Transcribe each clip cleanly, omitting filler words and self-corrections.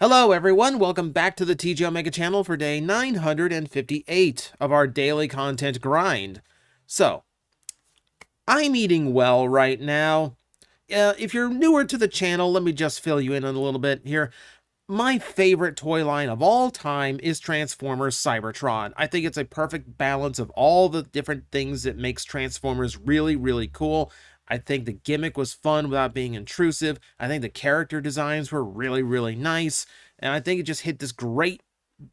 Hello everyone, welcome back to the TJOmega channel for day 958 of our daily content grind. So, I'm eating well right now. If you're newer to the channel, let me just fill you in on a little bit here. My favorite toy line of all time is Transformers Cybertron. I think it's a perfect balance of all the different things that makes Transformers really, really cool. I think the gimmick was fun without being intrusive. I think the character designs were really, really nice. And I think it just hit this great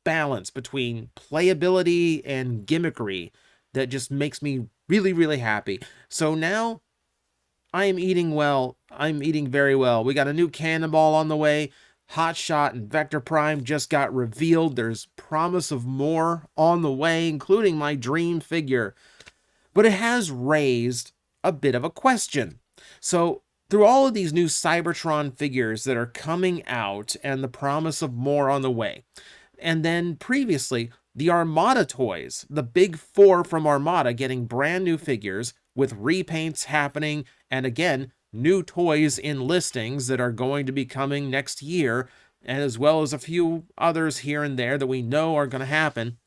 balance between playability and gimmickry that just makes me really, really happy. So now I am eating well. I'm eating very well. We got a new Cannonball on the way. Hotshot and Vector Prime just got revealed. There's promise of more on the way, including my dream figure. But it has raised a bit of a question. So, through all of these new Cybertron figures that are coming out and the promise of more on the way, and then previously, the Armada toys, the big four from Armada getting brand new figures with repaints happening, and again, new toys in listings that are going to be coming next year, and as well as a few others here and there that we know are going to happen.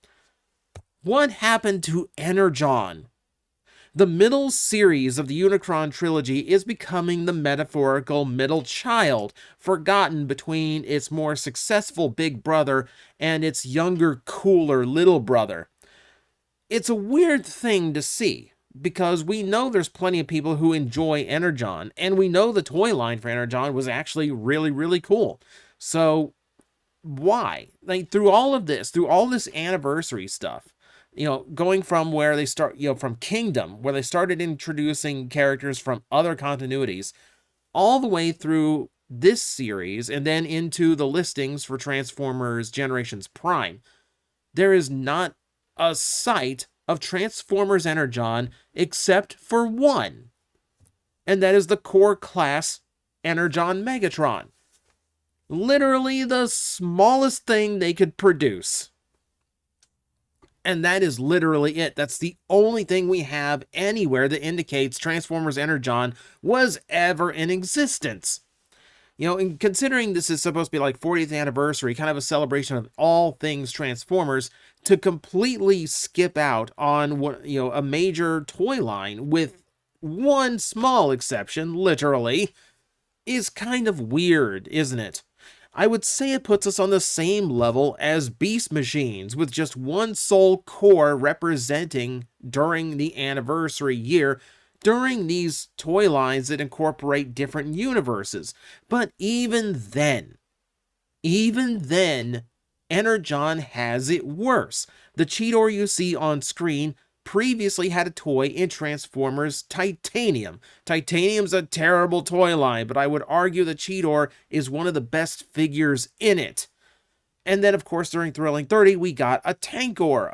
What happened to Energon? The middle series of the Unicron trilogy is becoming the metaphorical middle child, forgotten between its more successful big brother and its younger, cooler little brother. It's a weird thing to see, because we know there's plenty of people who enjoy Energon, and we know the toy line for Energon was actually really, really cool. So, why? Like, through all this anniversary stuff, going from where they start, from Kingdom, where they started introducing characters from other continuities, all the way through this series, and then into the listings for Transformers Generations Prime, there is not a sight of Transformers Energon except for one, and that is the core class Energon Megatron. Literally the smallest thing they could produce. And that is literally it. That's the only thing we have anywhere that indicates Transformers Energon was ever in existence. And considering this is supposed to be like 40th anniversary, kind of a celebration of all things Transformers, to completely skip out on a major toy line with one small exception, literally, is kind of weird, isn't it? I would say it puts us on the same level as Beast Machines, with just one sole core representing during the anniversary year, during these toy lines that incorporate different universes. But even then, Energon has it worse. The Cheetor you see on screen previously had a toy in Transformers Titanium. Titanium's a terrible toy line, but I would argue the Cheetor is one of the best figures in it. And then, of course, during Thrilling 30, we got a Tankor,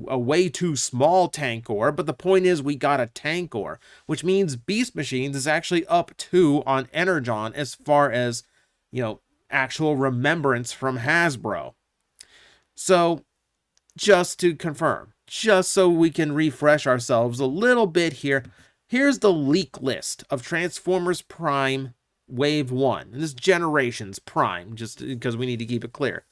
a way too small Tankor, but the point is we got a Tankor, which means Beast Machines is actually up 2 on Energon as far as, actual remembrance from Hasbro. So, just to confirm, just so we can refresh ourselves a little bit here, here's the leak list of Transformers Prime Wave 1. And this is Generations Prime, just because we need to keep it clear.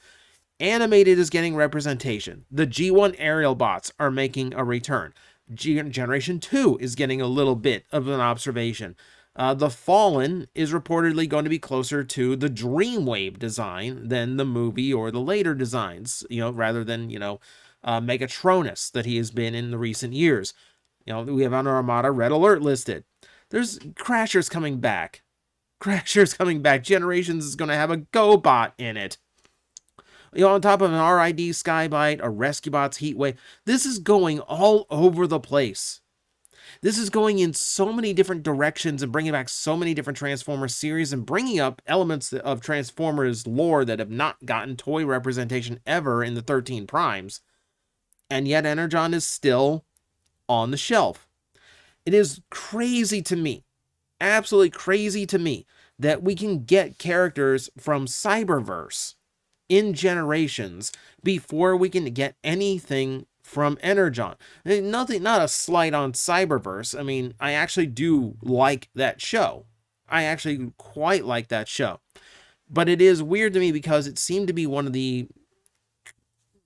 Animated is getting representation. The G1 aerial bots are making a return. Generation 2 is getting a little bit of an observation. The Fallen is reportedly going to be closer to the Dreamwave design than the movie or the later designs, rather than, Megatronus that he has been in the recent years. We have on Armada Red Alert listed. There's Crashers coming back. Generations is going to have a GoBot in it. On top of an RID Skybite, a Rescue Bots Heatwave. This is going all over the place. This is going in so many different directions and bringing back so many different Transformers series and bringing up elements of Transformers lore that have not gotten toy representation ever in the 13 Primes. And yet Energon is still on the shelf. It is crazy to me, absolutely crazy to me, that we can get characters from Cyberverse in Generations before we can get anything from Energon. Not a slight on Cyberverse. I mean, I actually do like that show. I actually quite like that show. But it is weird to me because it seemed to be one of the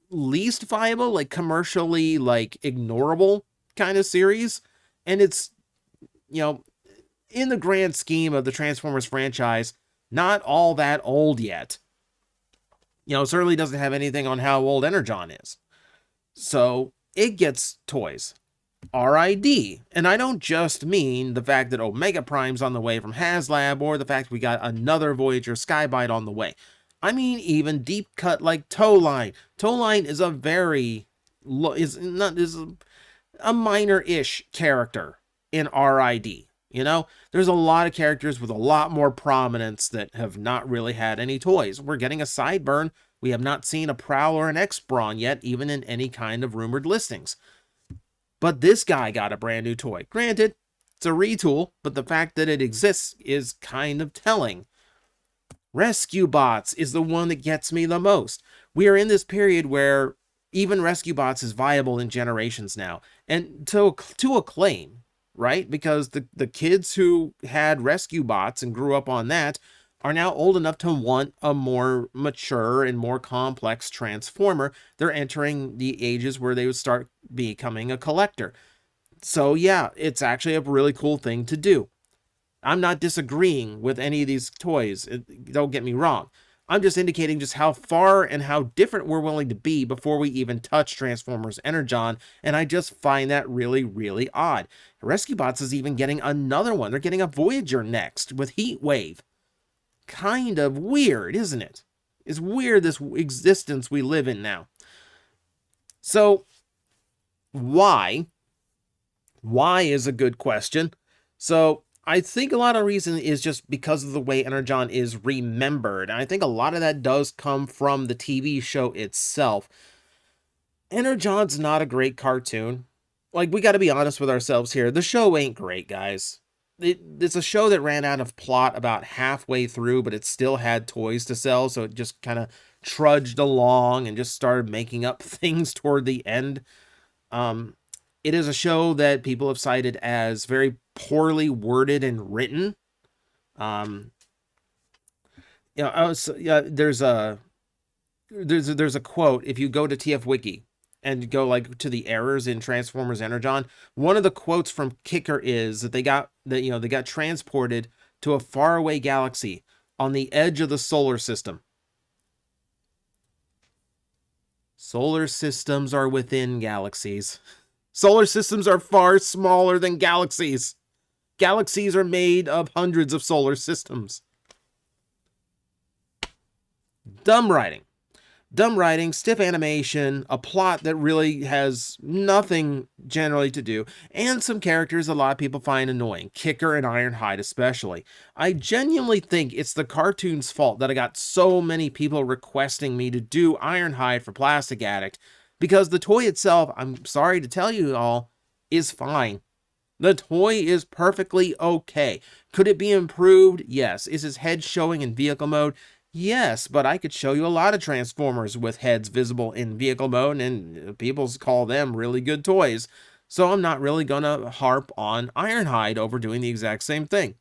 least viable, like commercially, like ignorable kind of series. And it's, in the grand scheme of the Transformers franchise, not all that old yet. It certainly doesn't have anything on how old Energon is. So it gets toys. RID. And I don't just mean the fact that Omega Prime's on the way from HasLab or the fact we got another Voyager Skybite on the way. I mean even deep cut like Towline. Towline is is a minor-ish character in RID. There's a lot of characters with a lot more prominence that have not really had any toys. We're getting a Sideburn. We have not seen a Prowl or an X-Brawn yet, even in any kind of rumored listings. But this guy got a brand new toy. Granted, it's a retool, but the fact that it exists is kind of telling. Rescue Bots is the one that gets me the most. We are in this period where even Rescue Bots is viable in generations now. And to acclaim, right? Because the kids who had Rescue Bots and grew up on that are now old enough to want a more mature and more complex Transformer. They're entering the ages where they would start becoming a collector. So yeah, it's actually a really cool thing to do. I'm not disagreeing with any of these toys. Don't get me wrong. I'm just indicating just how far and how different we're willing to be before we even touch Transformers Energon, and I just find that really, really odd. Rescue Bots is even getting another one. They're getting a Voyager next with Heatwave. Kind of weird, isn't it? It's weird, this existence we live in now. So, why? Why is a good question. So, I think a lot of reason is just because of the way Energon is remembered. And I think a lot of that does come from the TV show itself. Energon's not a great cartoon. Like, we got to be honest with ourselves here. The show ain't great, guys. It's a show that ran out of plot about halfway through, but it still had toys to sell, so it just kind of trudged along and just started making up things toward the end. It is a show that people have cited as very poorly worded and written. There's a quote. If you go to TF Wiki and go like to the errors in Transformers Energon, one of the quotes from Kicker is that they got transported to a faraway galaxy on the edge of the solar system. Solar systems are within galaxies. Solar systems are far smaller than galaxies. Galaxies are made of hundreds of solar systems. Dumb writing. Dumb writing, stiff animation, a plot that really has nothing generally to do, and some characters a lot of people find annoying, Kicker and Ironhide especially. I genuinely think it's the cartoon's fault that I got so many people requesting me to do Ironhide for Plastic Addict, because the toy itself, I'm sorry to tell you all, is fine. The toy is perfectly okay. Could it be improved? Yes. Is his head showing in vehicle mode? Yes, but I could show you a lot of Transformers with heads visible in vehicle mode, and people call them really good toys. So I'm not really going to harp on Ironhide over doing the exact same thing.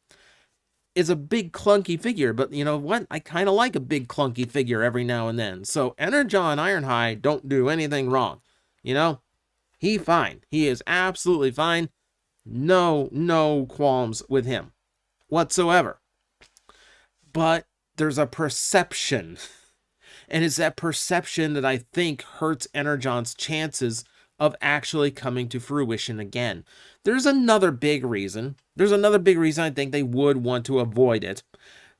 It's a big clunky figure, but you know what? I kind of like a big clunky figure every now and then. So Energon Ironhide don't do anything wrong. He fine. He is absolutely fine. No qualms with him whatsoever. But there's a perception, and it's that perception that I think hurts Energon's chances of actually coming to fruition again. There's another big reason. I think they would want to avoid it.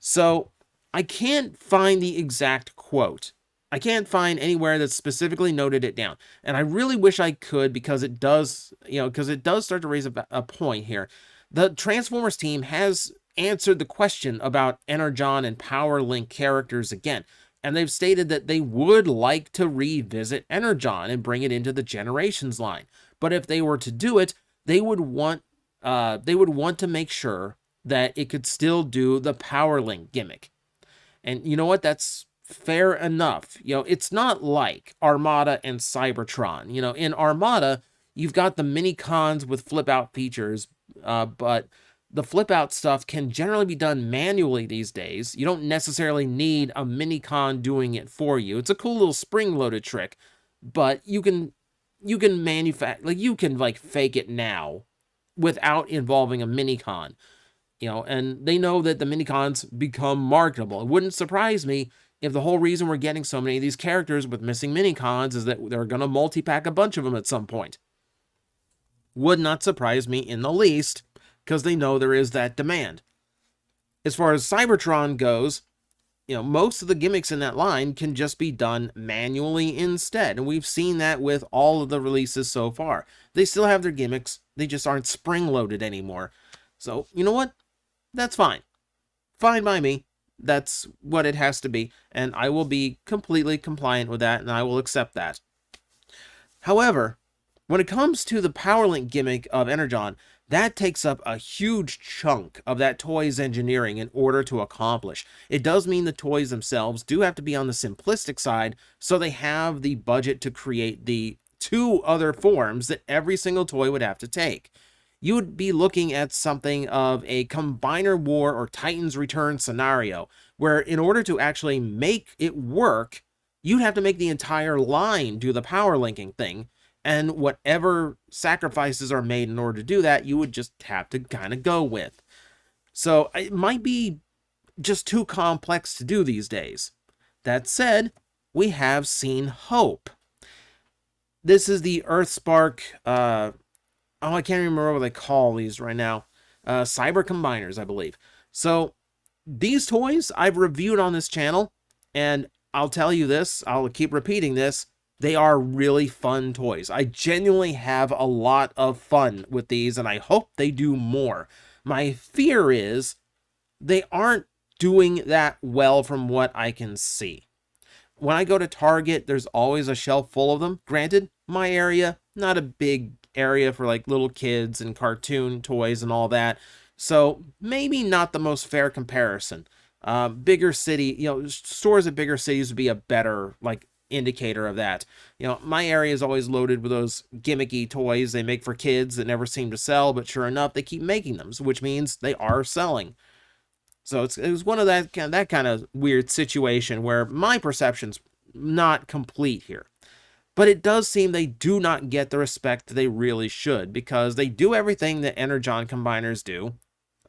So I can't find the exact quote. I can't find anywhere that specifically noted it down. And I really wish I could, because it does start to raise a point here. The Transformers team has answered the question about Energon and Powerlinx characters again. And they've stated that they would like to revisit Energon and bring it into the Generations line. But if they were to do it, they would want to make sure that it could still do the Powerlinx gimmick. And you know what? That's fair enough. It's not like Armada and Cybertron. In Armada, you've got the mini cons with flip out features, but the flip out stuff can generally be done manually these days. You don't necessarily need a Minicon doing it for you. It's a cool little spring-loaded trick, but you can manufacture, like, you can like fake it now without involving a Minicon. And they know that the Minicons become marketable. It wouldn't surprise me if the whole reason we're getting so many of these characters with missing Minicons is that they're going to multi-pack a bunch of them at some point. Would not surprise me in the least, because they know there is that demand. As far as Cybertron goes, most of the gimmicks in that line can just be done manually instead. And we've seen that with all of the releases so far. They still have their gimmicks, they just aren't spring-loaded anymore. So, you know what? That's fine. Fine by me. That's what it has to be, and I will be completely compliant with that, and I will accept that. However, when it comes to the Powerlinx gimmick of Energon, that takes up a huge chunk of that toy's engineering in order to accomplish. It does mean the toys themselves do have to be on the simplistic side, so they have the budget to create the 2 other forms that every single toy would have to take. You would be looking at something of a Combiner War or Titan's Return scenario, where in order to actually make it work, you'd have to make the entire line do the power linking thing, and whatever sacrifices are made in order to do that, you would just have to kind of go with. So it might be just too complex to do these days. That said, we have seen hope. This is the Earthspark, I can't remember what they call these right now. Cyber Combiners, I believe. So these toys I've reviewed on this channel, and I'll tell you this, I'll keep repeating this, they are really fun toys. I genuinely have a lot of fun with these, and I hope they do more. My fear is they aren't doing that well from what I can see. When I go to Target, there's always a shelf full of them. Granted, my area, not a big area for like little kids and cartoon toys and all that, so maybe not the most fair comparison. Bigger city, stores at bigger cities would be a better like indicator of that. My area is always loaded with those gimmicky toys they make for kids that never seem to sell, but sure enough they keep making them, which means they are selling. So it was one of that kind of weird situation where my perception's not complete here. But it does seem they do not get the respect they really should, because they do everything that Energon combiners do,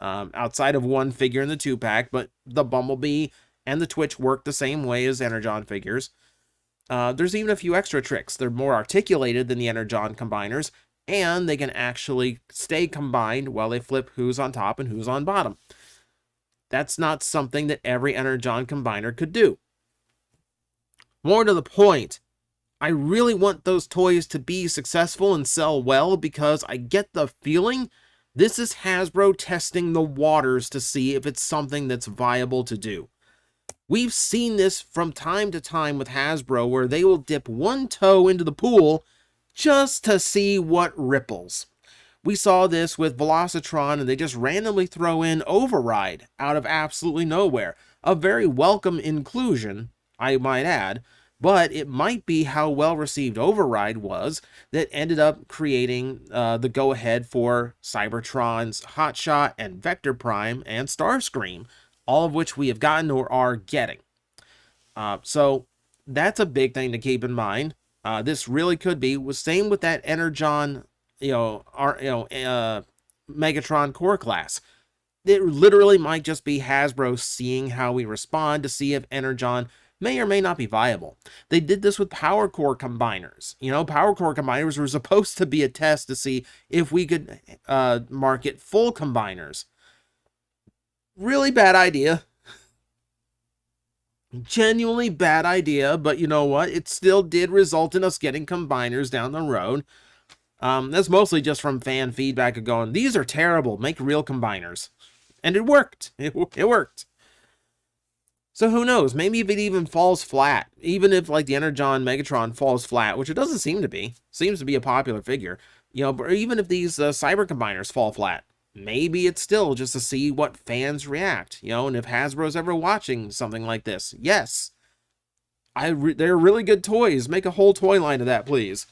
outside of one figure in the 2-pack, but the Bumblebee and the Twitch work the same way as Energon figures. There's even a few extra tricks. They're more articulated than the Energon combiners, and they can actually stay combined while they flip who's on top and who's on bottom. That's not something that every Energon combiner could do. More to the point, I really want those toys to be successful and sell well, because I get the feeling this is Hasbro testing the waters to see if it's something that's viable to do. We've seen this from time to time with Hasbro, where they will dip one toe into the pool just to see what ripples. We saw this with Velocitron, and they just randomly throw in Override out of absolutely nowhere. A very welcome inclusion, I might add, but it might be how well received Override was that ended up creating the go-ahead for Cybertron's Hotshot and Vector Prime and Starscream, all of which we have gotten or are getting. So that's a big thing to keep in mind. This really could be, same with that Energon, Megatron core class. It literally might just be Hasbro seeing how we respond to see if Energon may or may not be viable. They did this with Power Core combiners. Power Core combiners were supposed to be a test to see if we could market full combiners. Really bad idea. Genuinely bad idea, but you know what? It still did result in us getting combiners down the road. That's mostly just from fan feedback of going, these are terrible, make real combiners. And it worked. It worked. So who knows? Maybe if it even falls flat, even if like the Energon Megatron falls flat, which it doesn't seem to be, seems to be a popular figure, but even if these Cyber Combiners fall flat, maybe it's still just to see what fans react, and if Hasbro's ever watching something like this, yes, they're really good toys. Make a whole toy line of that, please.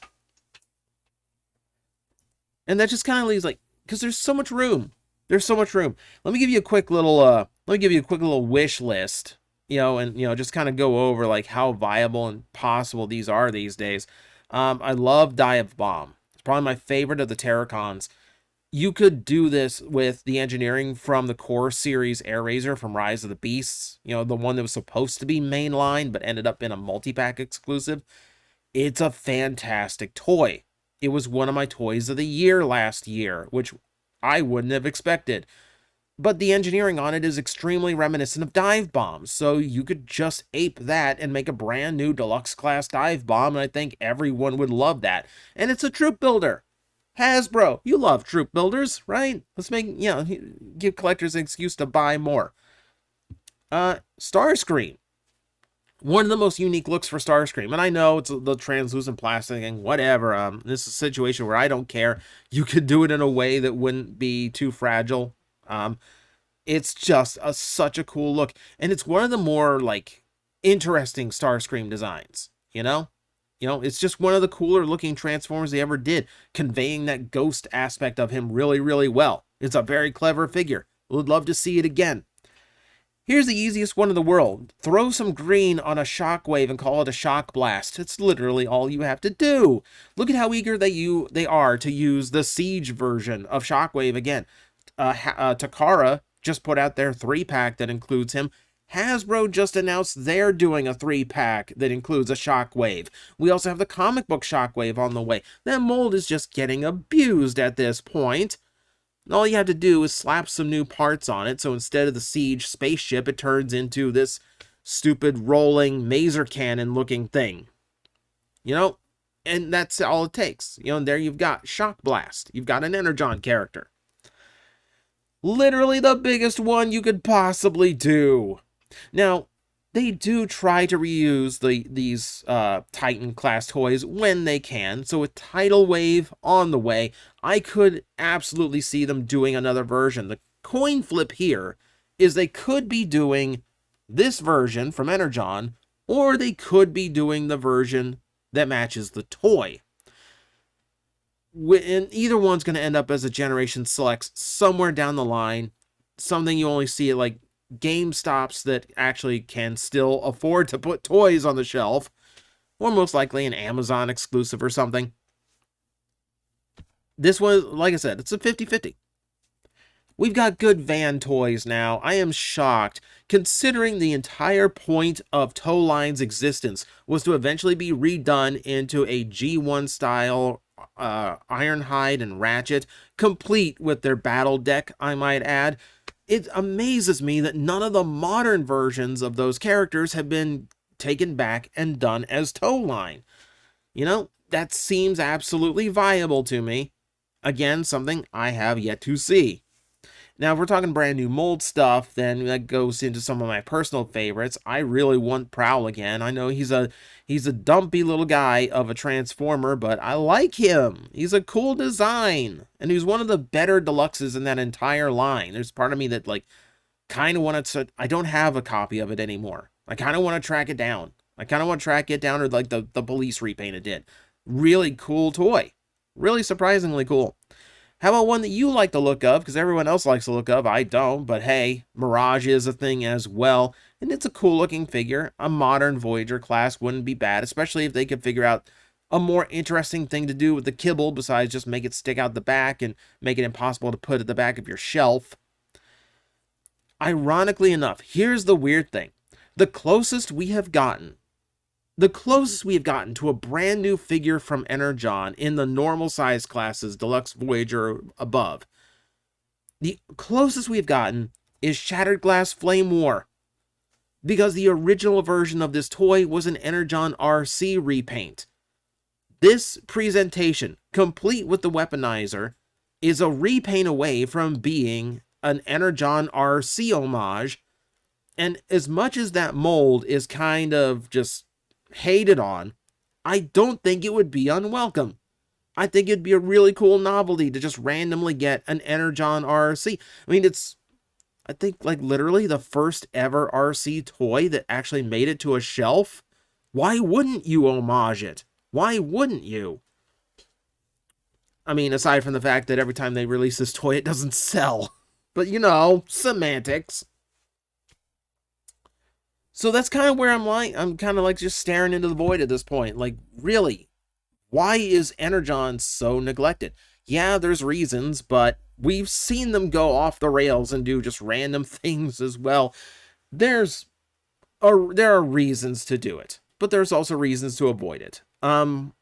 And that just kind of leaves because there's so much room. There's so much room. Let me give you a quick little wish list, and just kind of go over like how viable and possible these are these days. I love Dive Bomb. It's probably my favorite of the Terracons. You could do this with the engineering from the core series Air Razor from Rise of the Beasts, the one that was supposed to be mainline but ended up in a multi-pack exclusive. It's a fantastic toy. It was one of my toys of the year last year, which I wouldn't have expected. But the engineering on it is extremely reminiscent of Dive Bombs, so you could just ape that and make a brand new deluxe class Dive Bomb, and I think everyone would love that. And it's a troop builder. Hasbro, you love troop builders, right? Let's give collectors an excuse to buy more. Starscream. One of the most unique looks for Starscream, and I know it's the translucent plastic and whatever. This is a situation where I don't care. You could do it in a way that wouldn't be too fragile. It's just such a cool look, and it's one of the more like interesting Starscream designs. It's just one of the cooler looking Transformers they ever did, conveying that ghost aspect of him really, really well. It's a very clever figure. Would love to see it again. Here's the easiest one in the world. Throw some green on a shockwave and call it a shock blast. It's literally all you have to do. Look at how eager they are to use the Siege version of Shockwave again. Takara just put out their 3-pack that includes him. Hasbro just announced they're doing a 3-pack that includes a Shockwave. We also have the comic book Shockwave on the way. That mold is just getting abused at this point. All you have to do is slap some new parts on it, so instead of the Siege spaceship, it turns into this stupid rolling maser cannon looking thing. And that's all it takes. And there you've got Shock Blast. You've got an Energon character. Literally the biggest one you could possibly do. Now, they do try to reuse these Titan class toys when they can. So with Tidal Wave on the way, I could absolutely see them doing another version. The coin flip here is they could be doing this version from Energon, or they could be doing the version that matches the toy. And either one's going to end up as a Generation Selects somewhere down the line. Something you only see at like GameStops that actually can still afford to put toys on the shelf, or most likely an Amazon exclusive or something. This one, like I said, it's a 50-50. We've got good van toys now. I am shocked, considering the entire point of Tow Line's existence was to eventually be redone into a G1 style Ironhide and Ratchet, complete with their battle deck, I might add. It amazes me that none of the modern versions of those characters have been taken back and done as Tow Line. That seems absolutely viable to me. Again, something I have yet to see. Now, if we're talking brand new mold stuff, then that goes into some of my personal favorites. I really want Prowl again. I know he's a dumpy little guy of a Transformer, but I like him. He's a cool design, and he's one of the better deluxes in that entire line. There's part of me that like kind of wanted to. I don't have a copy of it anymore. I kind of want to track it down. Or like the police repaint it did. Really cool toy. Really surprisingly cool. How about one that you like the look of? Because everyone else likes the look of. I don't, but hey, Mirage is a thing as well. And it's a cool looking figure. A modern Voyager class wouldn't be bad, especially if they could figure out a more interesting thing to do with the kibble besides just make it stick out the back and make it impossible to put at the back of your shelf. Ironically enough, here's the weird thing. The closest we have gotten to a brand new figure from Energon in the normal size classes, Deluxe, Voyager, above. The closest we've gotten is Shattered Glass Flame War. Because the original version of this toy was an Energon RC repaint. This presentation, complete with the weaponizer, is a repaint away from being an Energon RC homage. And as much as that mold is kind of just hated on, I don't think it would be unwelcome. I think it'd be a really cool novelty to just randomly get an Energon RC. I mean, it's, I think, like literally the first ever RC toy that actually made it to a shelf. Why wouldn't you homage it? Why wouldn't you? I mean, aside from the fact that every time they release this toy, it doesn't sell. But, you know, semantics. So that's kind of where I'm kind of like just staring into the void at this point. Like, really, why is Energon so neglected? Yeah, there's reasons, but we've seen them go off the rails and do just random things as well. There are reasons to do it, but there's also reasons to avoid it. I'm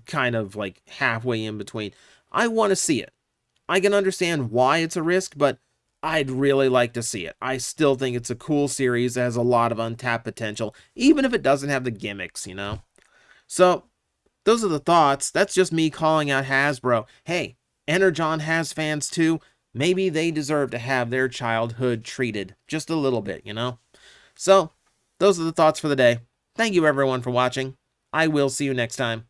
kind of like halfway in between. I want to see it. I can understand why it's a risk, but I'd really like to see it. I still think it's a cool series that has a lot of untapped potential, even if it doesn't have the gimmicks, you know? So, those are the thoughts. That's just me calling out Hasbro. Hey, Energon has fans too. Maybe they deserve to have their childhood treated just a little bit, you know? So, those are the thoughts for the day. Thank you everyone for watching. I will see you next time.